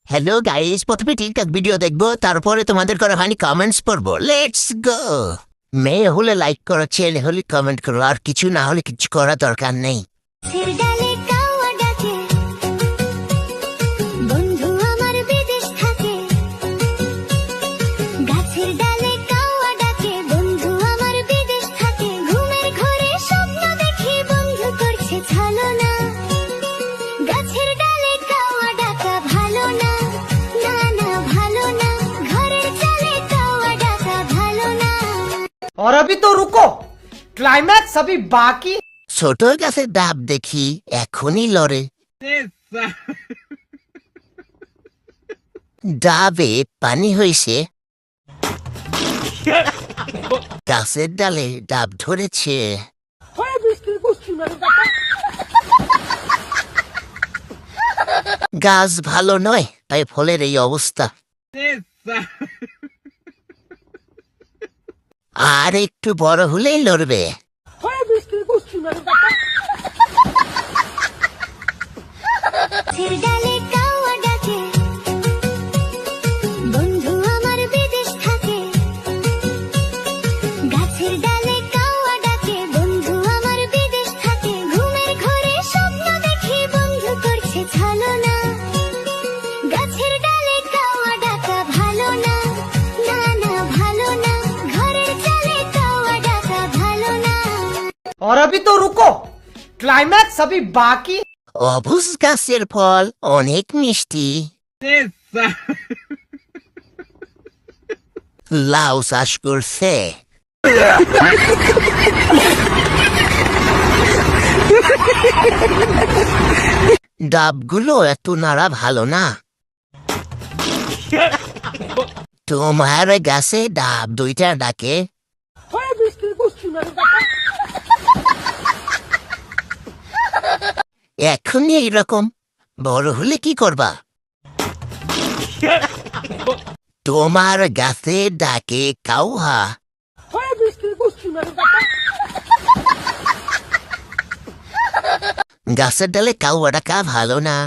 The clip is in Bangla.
হ্যালো গাইস, প্রথমে টিকটক ভিডিও দেখবো, তারপরে তোমাদের করা ফানি কমেন্টস পড়বো। Let's go. মেয়ে হলে লাইক করো, ছেলে হলে কমেন্ট করো, আর কিছু না হলে কিছু করা দরকার নেই। और अभी तो रुको, क्लाइमैक्स अभी बाकी। ছোট গাছের ডাব দেখি এখনই লড়ে, ডাবে পানি হয়েছে, গাছের ডালে ডাব ধরেছে। গাছ ভালো নয়, তাই ফলের এই অবস্থা। আর একটু বড় হলেই লড়বে। और अभी तो रुको, क्लाइमैक्स अभी बाकी। অবুজ গাছের ফল অনেক মিষ্টি। লাউ চাষ করছে, ডাবগুলো এত নাড়া ভালো না। তোমার গাছে ডাব দুইটা ডাকে, এখনই এইরকম, বড় হলে কি করবা? তোমার গাছে ডাকে কাউহা, গাছের ডালে কাউয়া ডাকা ভালো না।